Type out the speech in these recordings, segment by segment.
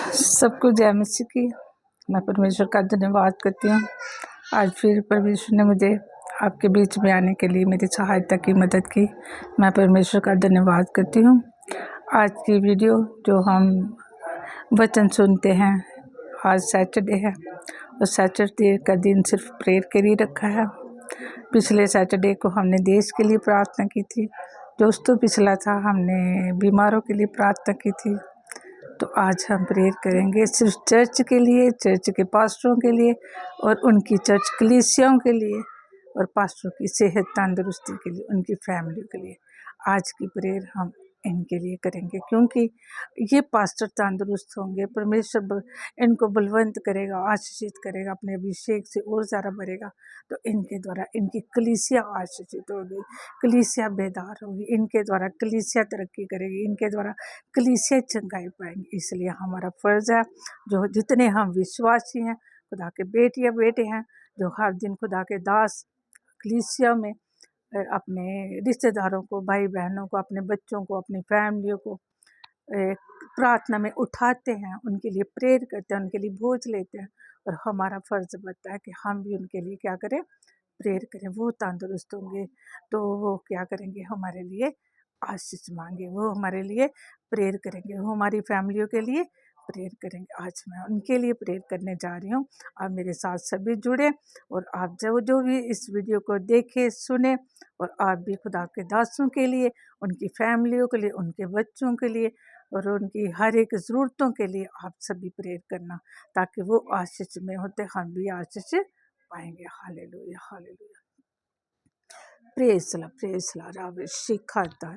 सबको जय मसीह की। मैं परमेश्वर का धन्यवाद करती हूँ। आज फिर परमेश्वर ने मुझे आपके बीच में आने के लिए मेरी सहायता की, मदद की। मैं परमेश्वर का धन्यवाद करती हूँ। आज की वीडियो जो हम वचन सुनते हैं, आज सैटरडे है और सैटरडे का दिन सिर्फ प्रेयर के लिए रखा है। पिछले सैटरडे को हमने देश के लिए प्रार्थना की थी। दोस्तों पिछला था हमने बीमारों के लिए प्रार्थना की थी। तो आज हम प्रेयर करेंगे सिर्फ चर्च के लिए, चर्च के पास्टरों के लिए और उनकी चर्च कलीसियाओं के लिए और पास्टरों की सेहत तंदुरुस्ती के लिए, उनकी फैमिली के लिए। आज की प्रेयर हम इनके लिए करेंगे क्योंकि ये पास्टर तंदुरुस्त होंगे, परमेश्वर इनको बलवंत करेगा, आशीषित करेगा, अपने अभिषेक से और ज़्यादा भरेगा। तो इनके द्वारा इनकी कलीसिया आशीषित होगी, कलीसिया बेदार होगी, इनके द्वारा कलीसिया तरक्की करेगी, इनके द्वारा कलीसिया चंगाई पाएंगे। इसलिए हमारा फ़र्ज़ है, जो जितने हम विश्वासी हैं, खुदा के बेटियाँ बेटे हैं, जो हर दिन खुदा के दास कलीसिया में अपने रिश्तेदारों को, भाई बहनों को, अपने बच्चों को, अपनी फैमिलियों को प्रार्थना में उठाते हैं, उनके लिए प्रेयर करते हैं, उनके लिए बोझ लेते हैं। और हमारा फ़र्ज़ बनता है कि हम भी उनके लिए क्या करें, प्रेयर करें। वो तंदुरुस्त होंगे तो वो क्या करेंगे, हमारे लिए आशीष मांगे, वो हमारे लिए प्रेयर करेंगे, वो हमारी फैमिलियों के लिए प्रेयर करेंगे। आज मैं उनके लिए प्रेयर करने जा रही हूँ। आप मेरे साथ सभी जुड़े और आप जो भी इस वीडियो को देखें, सुने, और आप भी खुदा के दासों के लिए, उनकी फैमिलियों के लिए, उनके बच्चों के लिए और उनकी हर एक ज़रूरतों के लिए आप सभी प्रेयर करना, ताकि वो आशीष में होते हम भी आशीष पाएंगे। Hallelujah hallelujah. Praise the Lord, Shikata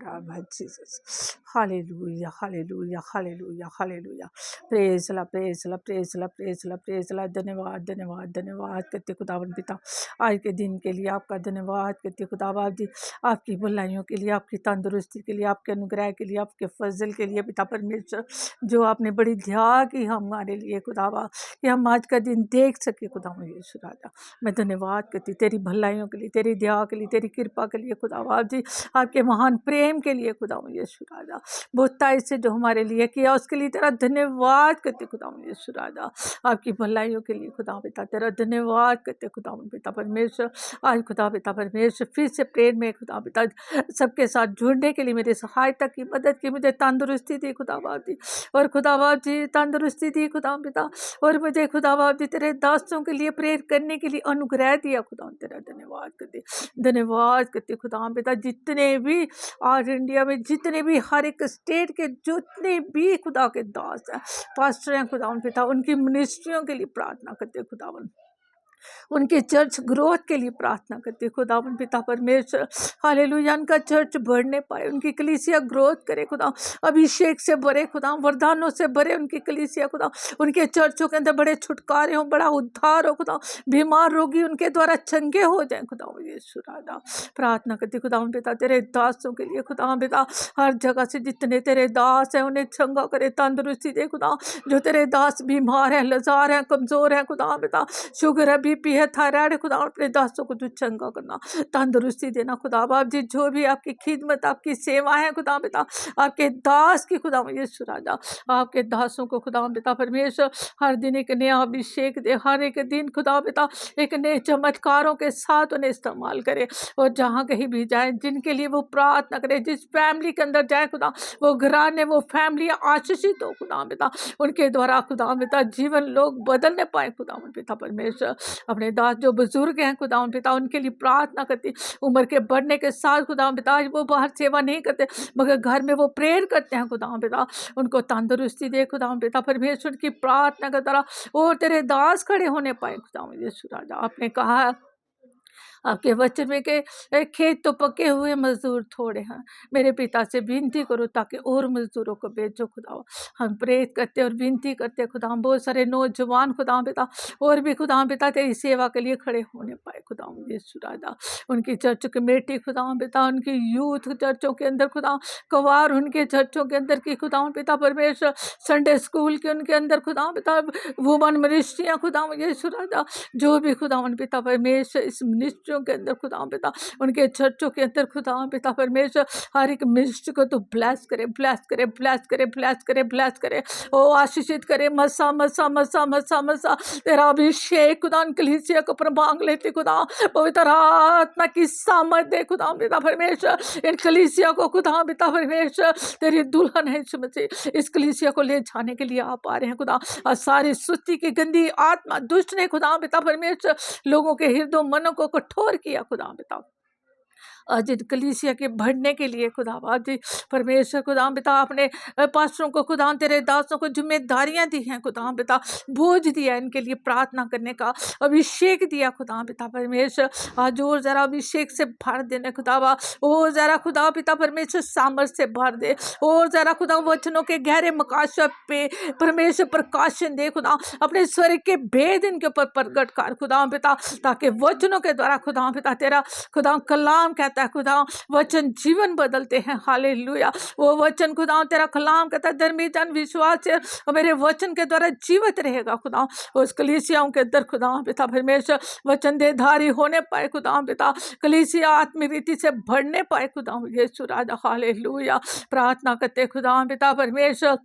Jesus. Hallelujah, hallelujah, hallelujah, hallelujah. Praise the Lord, praise the Lord, praise the Lord, praise the Lord, praise the Lord. धन्यवाद धन्यवाद धन्यवाद करते खुदावन पिता, आज के दिन के लिए आपका धन्यवाद करते खुदाबाद जी, आपकी भलाइयों के लिए, आपकी तंदुरुस्ती के लिए, आपके अनुग्रह के लिए, आपके फजल के लिए पिता परमेश्वर, जो आपने बड़ी ध्या की हमारे लिए खुदाबा, कि हम आज का दिन देख सके खुदा यीशु राजा। मैं धन्यवाद करती तेरी भलाइयों के लिए, तेरी दया के लिए, तेरी कृपा के लिए खुदाबाद जी, आपके महान प्रेम के लिए खुदा यीशु राजा। बहुताई से जो हमारे लिए किया उसके लिए तेरा धन्यवाद करते खुदा यीशु राजा। आपकी भलाइयों के लिए खुदा पिता तेरा धन्यवाद करते खुदा पिता परमेश्वर। आज खुदा पिता परमेश्वर फिर से प्रेम में खुदा पिता सबके साथ जुड़ने के लिए मेरी सहायता की, मदद की, मुझे तंदुरुस्ती दी खुदाबाद जी, और खुदाबाद जी तंदुरुस्ती दी खुदा पिता, और मुझे खुदाबाद जी तेरे दासों के लिए प्रेयर करने के लिए अनुग्रह दिया खुदा, तेरा धन्यवाद करते, धन्यवाद करते खुदा पिता। जितने भी आज इंडिया में जितने भी हर एक स्टेट के जितने भी खुदा के दास हैं, पास्टर हैं खुदा पिता, उनकी मिनिस्ट्रियों के लिए प्रार्थना करते खुदावन, उनके चर्च ग्रोथ के लिए प्रार्थना करते खुदावन पिता परमेश्वर। हालेलुया, उनका चर्च बढ़ने पाए, उनकी कलीसिया ग्रोथ करे खुदा, अभिषेक से भरे खुदा, वरदानों से भरे उनकी कलीसिया खुदा, उनके चर्चों के अंदर बड़े छुटकारे हो, बड़ा उद्धार हो खुदा, बीमार रोगी उनके द्वारा चंगे हो जाए खुदा यीशु राजा। प्रार्थना करती खुदा पिता तेरे दासों के लिए खुदा पिता, हर जगह से जितने तेरे दास हैं उन्हें चंगा करे, तंदुरुस्ती दे खुदा। जो तेरे दास बीमार हैं, लाचार हैं, कमजोर हैं खुदा पिता, शुगर है, बीपी है, थायराइड है खुदा, अपने दासों को तू चंगा करना, तंदुरुस्ती देना खुदा बाप जी। जो भी आपकी खिदमत, आपकी सेवा है खुदा पिता, आपके दास की खुदा यीशु राजा, आपके दासों को खुदा पिता परमेश्वर हर दिन एक नया अभिषेक दे, हर एक दिन खुदा पिता एक नए चमत्कारों के साथ उन्हें इस्तेमाल करे, और जहाँ कहीं भी जाए जिनके लिए वो प्रार्थना करे, जिस फैमिली के अंदर जाए खुदा, वो घराने, वो फैमिली आशीषित हो खुदा पिता, उनके द्वारा खुदा पिता जीवन लोग बदलने पाए खुदा पिता परमेश्वर। अपने दास जो बुजुर्ग हैं खुदा पिता, उनके लिए प्रार्थना करती, उम्र के बढ़ने के साथ खुदा पिता वो बाहर सेवा नहीं करते मगर घर में वो प्रेयर करते हैं खुदा पिता, उनको तंदुरुस्ती दे खुदा पिता परमेश्वर की प्रार्थना के द्वारा और तेरे दास खड़े होने पाए खुदा यीशु राजा। आपने कहा है आपके वचन में के खेत तो पके हुए, मजदूर थोड़े हैं, मेरे पिता से विनती करो ताकि और मजदूरों को भेजो खुदा। हम प्रेरित करते और विनती करते खुदा, हम बहुत सारे नौजवान खुदा पिता और भी खुदा पिता तेरी सेवा के लिए खड़े होने पाए खुदा यीशु राजा। उनकी चर्च कमेटी खुदा पिता, उनकी यूथ चर्चों के अंदर खुदा, कवार उनके चर्चों के अंदर की खुदा पिता परमेश्वर, संडे स्कूल के उनके अंदर खुदा पिता, वुमन मिनिस्ट्रियाँ खुदा यीशु राजा, जो भी खुदा पिता परमेश्वर इस मिनिस्ट्री मिनिस्ट्रियों के अंदर खुदा पिता, उनके चर्चों के अंदर खुदा पिता परमेश्वर, हर एक मिनिस्ट्री को तू ब्लेस करे, ब्लेस करे, ब्लेस करे, ब्लेस करे, ब्लेस करे, ओ आशीषित करे। मसा मसा मसा मसा मसा तेरा अभिषेक खुदा कलीसिया को पर मांग लेते खुदा, पवित्र आत्मा की सामर्थ दे खुदा पिता परमेश्वर। इन कलीसिया को खुदा पिता परमेश्वर तेरी दुल्हन है यीशु मसीह, इस कलीसिया को ले जाने के लिए आप आ रहे हैं खुदा। और सारी सुस्ती की गंदी आत्मा दुष्ट ने खुदा पिता परमेश्वर लोगों के हृदय मनों को कठोर किया खुदा पिता। आज कलीसिया के बढ़ने के लिए खुदा आज परमेश्वर खुदा पिता अपने पास्टरों को खुदा तेरे दासों को जिम्मेदारियां दी हैं खुदा पिता, बोझ दिया इनके लिए प्रार्थना करने का, अभिषेक दिया खुदा पिता परमेश्वर। आज और जरा अभिषेक से भर देने खुदा, और जरा खुदा पिता परमेश्वर सामर्थ से भर दे, और जरा खुदा वचनों के गहरे मकाशा पे परमेश्वर प्रकाशन दे खुदा, अपने स्वर्ग के भेद इनके ऊपर प्रकट कर खुदा पिता, ताकि वचनों के द्वारा खुदा पिता तेरा खुदा कलाम कहता है खुदा वचन जीवन बदलते हैं। हालेलुया। वो वचन खुदा तेरा कलाम कहता है धर्मी जन विश्वास से मेरे वचन के द्वारा जीवित रहेगा खुदा। उस कलीसियाओं के अंदर खुदा पिता परमेश्वर वचन देधारी होने पाए खुदा पिता, कलीसिया आत्मरीति से बढ़ने पाए खुदा यीशु राजा। हालेलुया। प्रार्थना करते खुदा पिता परमेश्वर,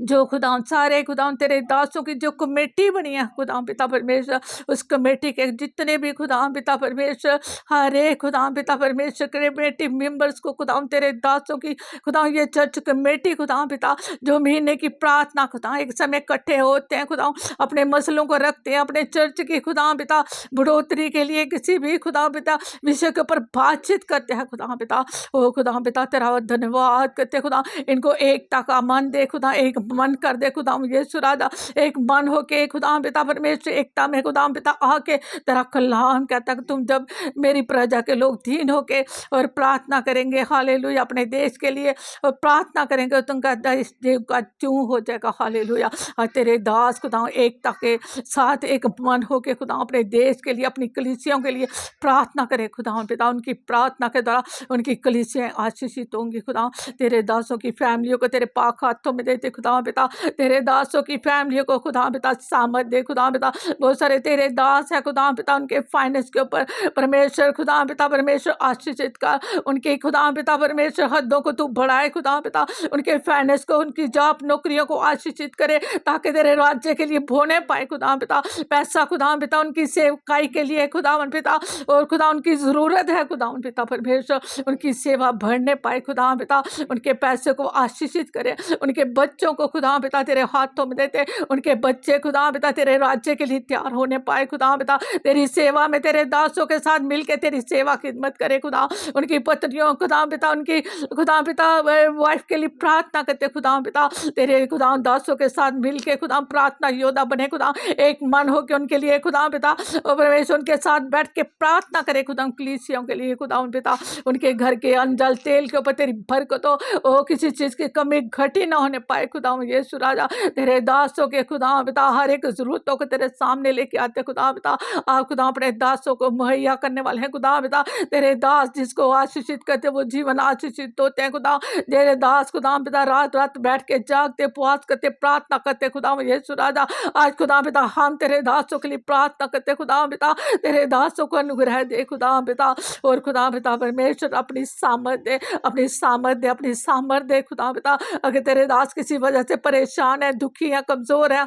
जो खुदा सारे खुदा तेरे दासों की जो कमेटी बनी है खुदा पिता परमेश्वर, उस कमेटी के जितने भी खुदा पिता परमेश्वर हर एक खुदा पिता परमेश्वर कमेटी मेंबर्स को खुदा तेरे दासों की खुदा ये चर्च कमेटी खुदा पिता जो महीने की प्रार्थना खुदा एक समय इकट्ठे होते हैं खुदा, अपने मसलों को रखते हैं, अपने चर्च की खुदा पिता बढ़ोतरी के लिए किसी भी खुदा पिता विषय के ऊपर बातचीत करते हैं खुदा पिता। ओ खुदा पिता तेरा धन्यवाद करते खुदा, इनको एकता का मन दे खुदा, एक मन कर दे खुदा यीशु राजा, एक मन होके खुदा पिता परमेश्वर एकता में खुदा पिता आके तेरा कलाम कहता कि तुम जब मेरी प्रजा के लोग दीन होके और प्रार्थना करेंगे हालेलुया अपने देश के लिए और प्रार्थना करेंगे तो उनका देश का चूं हो जाएगा। हालेलुया। और तेरे दास खुदा एकता के साथ एक मन होके खुदा अपने देश के लिए अपनी कलीसियाओं के लिए प्रार्थना करे खुदा पिता, उनकी प्रार्थना के द्वारा उनकी कलीसियाएं आशीषित होंगी खुदा। तेरे दासों की फैमिलियों को तेरे पाक हाथों में देते खुदा पिता, तेरे दासों की फैमिलियों को खुदा पिता सामर्थ दे खुदा पिता। बहुत सारे तेरे दास है खुदा पिता, उनके फाइनेंस के ऊपर परमेश्वर खुदा पिता परमेश्वर आशीषित कर, उनके खुदा पिता परमेश्वर हदों को तू बढ़ाए खुदा पिता, उनके फाइनेंस को उनकी जॉब नौकरियों को आशीषित करे ताकि तेरे राज्य के लिए बोने पाए खुदा पिता, पैसा खुदा पिता उनकी सेवकाई के लिए खुदा पिता, और खुदा उनकी जरूरत है खुदा पिता परमेश्वर, उनकी सेवा बढ़ने पाए खुदा पिता, उनके पैसे को आशीषित करे, उनके बच्चों को खुदा पिता तेरे हाथों में देते, उनके बच्चे खुदा पिता तेरे राज्य के लिए तैयार होने पाए खुदा पिता, तेरी सेवा में तेरे दासों के साथ मिलके तेरी सेवा खिदमत करे खुदा। उनकी पत्नियों खुदा पिता उनकी खुदा पिता वाइफ के लिए प्रार्थना करते खुदा पिता, तेरे खुदा दासों के साथ मिलके खुदा प्रार्थना योद्धा बने खुदा, एक मन हो के उनके लिए खुदा पिता परमेश्वर उनके साथ बैठ के प्रार्थना करे खुदा, कलीसियों के लिए खुदा पिता, उनके घर के अंजल तेल के ऊपर तेरी बरकत हो, ओ किसी चीज की कमी घटी ना होने पाए खुदा यीशु राजा। तेरे दासों के खुदा पिता हर एक जरूरतों को तेरे सामने लेके आते खुदा पिता, आप खुदा अपने दासों को मुहैया करने वाले हैं खुदा पिता, तेरे दास जिसको आशीषित करते वो जीवन आशीषित होते हैं खुदा। तेरे दास खुदा पिता रात रात बैठ के जागते उपवास करते प्रार्थना करते खुदा यीशु राजा। आज खुदा पिता हम तेरे दासों के लिए प्रार्थना करते खुदा पिता, तेरे दासों को अनुग्रह दे खुदा पिता, और खुदा पिता परमेश्वर अपनी सामर्थ दे, अपनी सामर्थ दे, अपनी सामर्थ दे खुदा पिता। अगर तेरे दास किसी वजह से परेशान है, दुखी है, कमजोर है,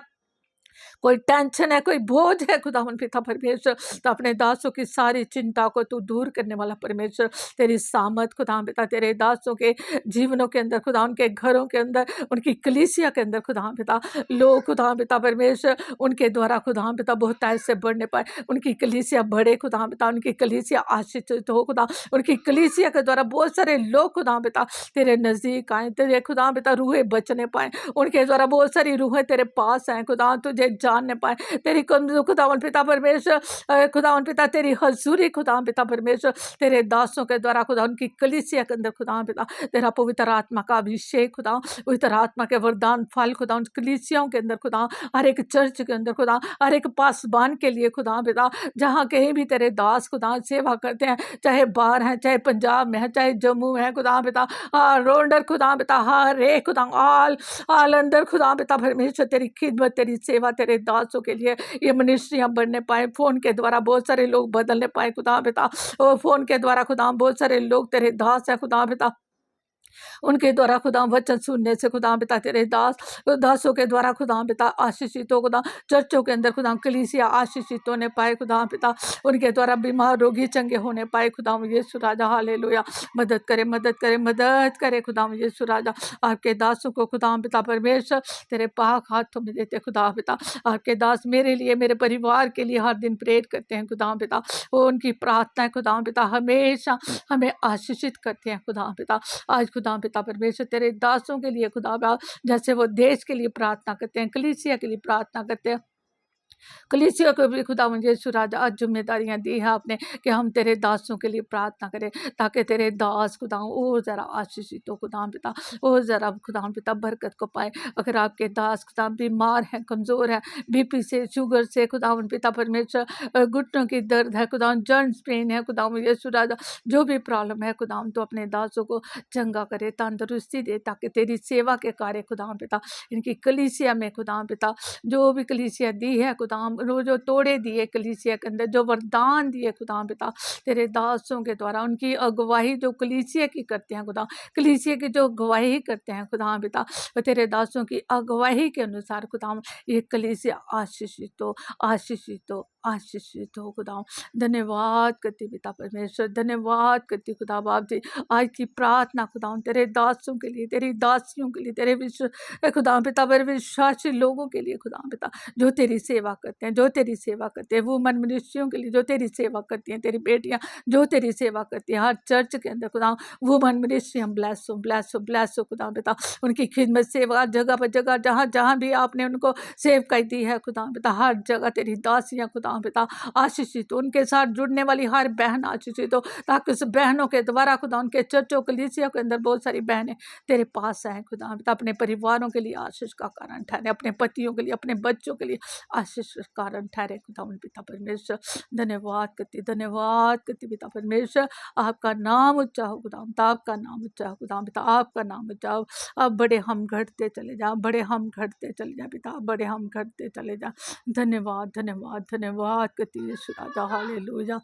कोई टेंशन है, कोई बोझ है खुदा पिता परमेश्वर, तो अपने दासों की सारी चिंता को तू दूर करने वाला परमेश्वर, तेरी सामर्थ खुदा पिता तेरे दासों के जीवनों के अंदर खुदा, उनके घरों के अंदर, उनकी कलीसिया के अंदर खुदा पिता लोग खुदा पिता परमेश्वर उनके द्वारा खुदा पिता बहुत ऐसे बढ़ने पाए, उनकी कलीसिया बढ़े खुदा पिता, उनकी कलीसिया आशीषित हो खुदा, उनकी कलीसिया के द्वारा बहुत सारे लोग खुदा पिता तेरे नजदीक आए, तेरे खुदा पिता रूहें बचने पाए, उनके द्वारा बहुत सारी रूहें तेरे पास आए खुदा, तुझे जानने पाए, तेरी खुदावन पिता परमेश्वर खुदावन पिता तेरी हजूरी खुदावन पिता परमेश्वर, तेरे दासों के द्वारा खुदा उनकी कलीसिया के अंदर खुदावन पिता तेरा पवित्र आत्मा का अभिषेक खुदा, पवित्र आत्मा के वरदान फल खुदा उन कलीसियाओं के अंदर खुदा, हर एक चर्च के अंदर खुदा, हर एक पासबान के लिए खुदा पिता, जहाँ कहीं भी तेरे दास खुदा सेवा करते हैं, चाहे बाहर हैं, चाहे पंजाब में है, चाहे जम्मू में है खुदा पिता, रोंडर खुदा पिता हर एक खुदा आल अंदर खुदा पिता परमेश्वर तेरी खिदमत तेरी सेवा पिता तेरे दासों के लिए ये मिनिस्ट्रियाँ बढ़ने पाए, फ़ोन के द्वारा बहुत सारे लोग बदलने पाए खुदा पिता। और फ़ोन के द्वारा खुदा बहुत सारे लोग तेरे दास हैं खुदा पिता, उनके द्वारा खुदा वचन सुनने से खुदा पिता तेरे दासों के द्वारा खुदा पिता आशीषित हो खुदा, चर्चों के अंदर खुदा कलीसिया आशीषित होने पाए खुदा पिता, उनके द्वारा बीमार रोगी चंगे होने पाए खुदा यीशु राजा। हालेलुया, मदद करे मदद करे मदद करे खुदा यीशु राजा। आपके दासों को खुदा पिता परमेश्वर तेरे पाक हाथों में देते खुदा पिता। आपके दास मेरे लिए मेरे परिवार के लिए हर दिन प्रेयर करते हैं खुदा पिता, वो उनकी प्रार्थना खुदा पिता हमेशा हमें आशीषित करते हैं खुदा पिता। आज खुदा पिता परमेश्वर तेरे दासों के लिए खुदा पिता, जैसे वो देश के लिए प्रार्थना करते हैं, कलीसिया के लिए प्रार्थना करते हैं, कलीसिया को भी खुदा मुझे राजा आज जिम्मेदारियां दी है आपने कि हम तेरे दासों के लिए प्रार्थना करें, ताकि तेरे दास खुदा और ज़रा आशीषित हो खुदा पिता, और ज़रा खुदा पिता बरकत को पाए। अगर आपके दास खुदा बीमार हैं, कमज़ोर हैं, बीपी से, शुगर से खुदा पिता परमेश्वर, घुटनों की दर्द है खुदा, जॉइंट्स पेन है खुदा मुझे राजा, जो भी प्रॉब्लम है खुदा तो अपने दासों को चंगा करे, तंदुरुस्ती दे, ताकि तेरी सेवा के कार्य खुदा पिता इनकी कलीसिया में खुदा पिता, जो भी कलीसिया दी है खुदा, वो जो तोड़े दिए कलीसिया के अंदर, जो वरदान दिए खुदा पिता तेरे दासों के द्वारा, उनकी अगुवाई जो कलीसिया की करते हैं खुदा, कलीसिया की जो अगुवाई करते हैं खुदा पिता, तेरे दासों की अगुवाई के अनुसार खुदा ये कलीसिया आशीषित हो, आशीषित हो, आशीषित हो खुदा। धन्यवाद करती पिता परमेश्वर, धन्यवाद करती खुदा बाप जी। आज की प्रार्थना खुदा तेरे दासों के लिए, तेरी दासियों के लिए, तेरे विश्व खुदा पिता पर विश्वासी लोगों के लिए खुदा पिता, जो तेरी सेवा करते हैं, जो तेरी सेवा करते हैं, वुमन मिनिस्ट्रियों के लिए जो तेरी सेवा करती हैं, तेरी बेटियां जो तेरी सेवा करती हैं, हर चर्च के अंदर खुदा वुमन मिनिस्ट्री हम ब्लेस हो, ब्लेस हो, ब्लेस हो खुदा पिता, उनकी खिदमत सेवा जगह पर जगह, जहाँ जहाँ भी आपने उनको सेव कर दी है खुदा पिता, हर जगह तेरी दासियाँ खुदा पिता आशीषित हो, उनके साथ जुड़ने वाली हर बहन आशीषित हो, ताकि उस बहनों के द्वारा खुदा उनके चर्चों कलीसिया के अंदर बहुत सारी बहनें तेरे पास आए खुदा पिता, अपने परिवारों के लिए आशीष का कारण ठहरे, अपने पतियों के लिए, अपने बच्चों के लिए आशीष का कारण ठहरे खुदा पिता परमेश्वर। धन्यवाद करती पिता परमेश्वर, आपका नाम ऊंचा हो खुदा, आपका नाम ऊंचा हो खुदा पिता, आपका नाम ऊंचा हो। अब बड़े हम घटते चले जाओ, बड़े हम घटते चले जाओ पिता, बड़े हम घटते चले जाओ। धन्यवाद धन्यवाद धन्यवाद करती यीशु राजा। हालेलुया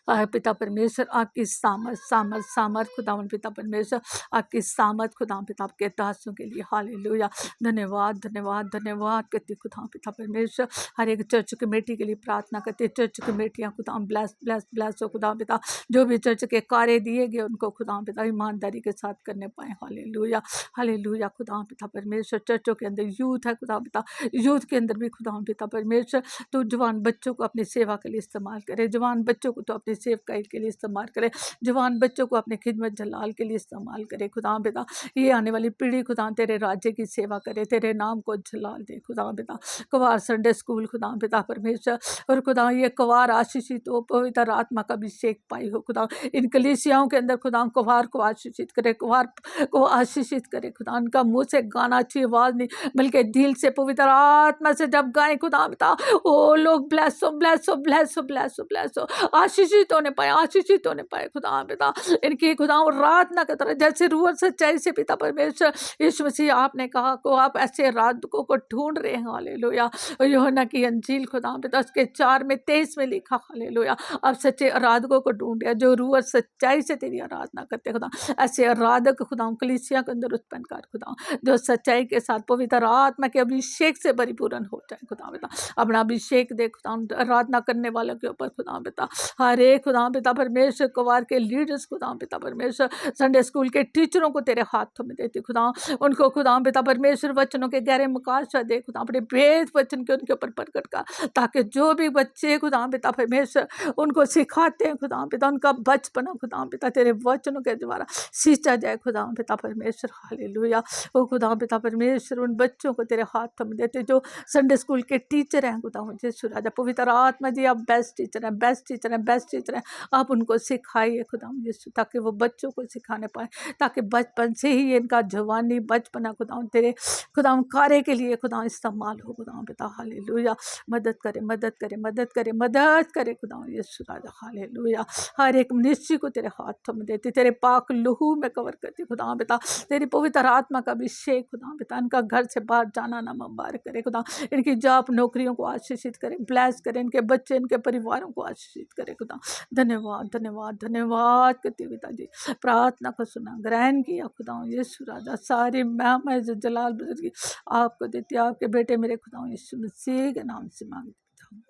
पिता परमेश्वर, आपकी सामर्थ खुदा पिता परमेश्वर, आपकी सामर्थ खुदा पिता आपके दासों के लिए। हालेलुया, धन्यवाद धन्यवाद धन्यवाद करती खुदा पिता परमेश्वर। हर एक चर्च कमेटी के लिए प्रार्थना करती, चर्च कमेटियाँ खुदा ब्लेस ब्लेस ब्लेस हो खुदा पिता, जो भी चर्च के कार्य दिए गए उनको खुदा पिता ईमानदारी के साथ करने पाए। हालेलुया हालेलुया खुदा पिता परमेश्वर। चर्चों के अंदर यूथ है खुदा पिता, यूथ के अंदर भी खुदा पिता परमेश्वर तो जवान बच्चों को अपनी सेवा के लिए इस्तेमाल करे, जवान बच्चों को तो अपनी सेवकाई के लिए इस्तेमाल करे, जवान बच्चों को अपने खिदमत जलाल के लिए इस्तेमाल करे खुदा पिता। ये आने वाली पीढ़ी खुदा तेरे राज्य की सेवा करे, तेरे नाम को जलाल दे खुदा पिता। कवार संडे स्कूल खुदा पिता परमेश्वर, और खुदा ये कवार आशीषित हो, पवित्र आत्मा का अभिषेक पाई हो खुदा, इन कलीसियाओं के अंदर खुदा कवार को आशीषित करे, कवार को आशीषित करे खुदा, उनका मुँह से गाना अच्छी आवाज़ नहीं बल्कि दिल से पवित्र आत्मा से जब गाए खुदा पिता, ओ लोग ब्लेस हो ब्लेस हो ब्लेस हो ब्लेस हो ब्लेस हो, आशीषित होने पाए, आशीषित होने पाए खुदा पिता। इनकी खुदा रात ना की तरह जैसे रूह सच्चाई से पिता परमेश्वर यीशु मसीह आपने कहा को आप ऐसे राधकों को ढूंढ रहे हैं। हालेलुया, यूहन्ना की अंजील खुदा पिता उसके 4:23 में लिखा हालेलुया, अब सच्चे आराधकों को ढूंढ रहा, जो रूह सच्चाई से तेरी आराधना करते खुदा, ऐसे आराधक खुदा कलीसिया के अंदर उत्पन्न कर खुदा, जो सच्चाई के साथ पवित्र आत्मा के अभिषेक से परिपूर्ण हो जाए खुदा पिता। अपना अभिषेक दे खुदा आराधना करने वालों के ऊपर खुदा पिता, हर एक खुदा पिता परमेश्वर, कुवार के लीडर्स खुदा पिता परमेश्वर, संडे स्कूल के टीचरों को तेरे हाथों में देती खुदा, उनको खुदा पिता परमेश्वर वचनों के गहरे मुकाशा दे खुदा, अपने भेद वचन के उनके ऊपर प्रकट कर, ताकि जो भी बच्चे खुदा पिता परमेश्वर उनको सिखाते हैं खुदा पिता, उनका बचपना खुदा पिता तेरे वचनों के द्वारा सींचा जाए खुदा पिता परमेश्वर। हालेलुया, ओ खुदा पिता परमेश्वर, उन बच्चों को तेरे हाथों में देते जो संडे स्कूल के टीचर हैं खुदा मुझे राजा, पवित्र आत्मा जी आप बेस्ट टीचर हैं, बेस्ट टीचर हैं, बेस्ट चीज रहे, आप उनको सिखाइए खुदा यीशु, ताकि वो बच्चों को सिखाने पाए, ताकि बचपन से ही इनका जवानी बचपना खुदा तेरे खुदा कार्य के लिए खुदा इस्तेमाल हो खुदा पिता। हालेलुया, मदद करे मदद करे मदद करे मदद करे खुदा यीशु राजा। हालेलुया, हर एक मनुष्य को तेरे हाथों में देती, तेरे पाक लहू में कवर करती खुदा पिता। तेरी पवित्र आत्मा का अभिषेक खुदा पिता, इनका घर से बाहर जाना ना मुबारक करे खुदा, इनकी जॉब नौकरियों को आशीषित करे, ब्लेस करे, इनके बच्चे इनके परिवारों को आशीषित करे खुदा। धन्यवाद धन्यवाद धन्यवाद करती पिताजी, प्रार्थना को सुना, ग्रहण किया खुदा यीशु राजा। सारी महिमा जो जलाल बुजुर्ग की आपको देती, आपके बेटे मेरे खुदा यीशु मसीह के नाम से मांगती हूँ,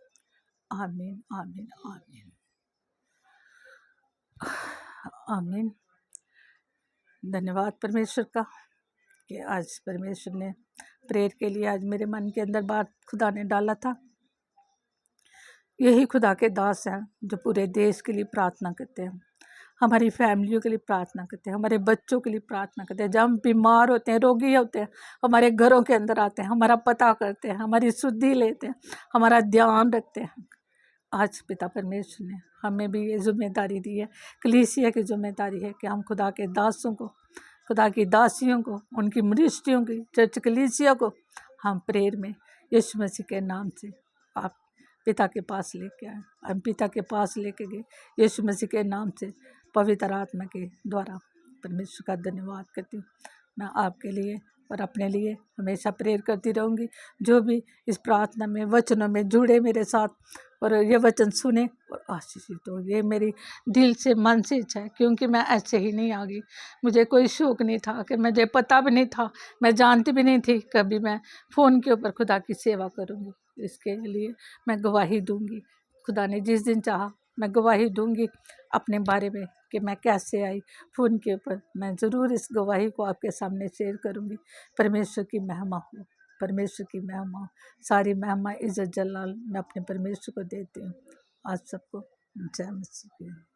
आमीन आमीन आमीन आमीन। धन्यवाद परमेश्वर का कि आज परमेश्वर ने प्रेयर के लिए आज मेरे मन के अंदर बात खुदा ने डाला था। यही खुदा के दास हैं जो पूरे देश के लिए प्रार्थना करते हैं, हमारी फैमिलियों के लिए प्रार्थना करते हैं, हमारे बच्चों के लिए प्रार्थना करते हैं। जब हम बीमार होते हैं, रोगी होते हैं, हमारे घरों के अंदर आते हैं, हमारा पता करते हैं, हमारी शुद्धि लेते हैं, हमारा ध्यान रखते हैं। आज पिता परमेश्वर ने हमें भी ये जिम्मेदारी दी है, कलीसिया की जिम्मेदारी है कि हम खुदा के दासों को, खुदा की दासियों को, उनकी मनुष्यों की चर्च कलीसिया को हम प्रेयर में यीशु मसीह के नाम से आप पिता के पास लेके आए। हम पिता के पास लेके गए यीशु मसीह के नाम से, पवित्र आत्मा के द्वारा। परमेश्वर का धन्यवाद करती हूँ। मैं आपके लिए और अपने लिए हमेशा प्रेयर करती रहूँगी। जो भी इस प्रार्थना में वचनों में जुड़े मेरे साथ और ये वचन सुने और आशीषित हो, ये मेरी दिल से मन से इच्छा है, क्योंकि मैं ऐसे ही नहीं आ गई। मुझे कोई शौक़ नहीं था, कि मुझे पता भी नहीं था, मैं जानती भी नहीं थी कभी मैं फ़ोन के ऊपर खुदा की सेवा करूँगी। इसके लिए मैं गवाही दूँगी। खुदा ने जिस दिन चाहा मैं गवाही दूँगी अपने बारे में कि मैं कैसे आई फ़ोन के ऊपर। मैं ज़रूर इस गवाही को आपके सामने शेयर करूँगी। परमेश्वर की महिमा हो, परमेश्वर की महिमा, सारी महिमा इज़्ज़त जलाल मैं अपने परमेश्वर को देती हूँ। आज सबको जय मसीह की।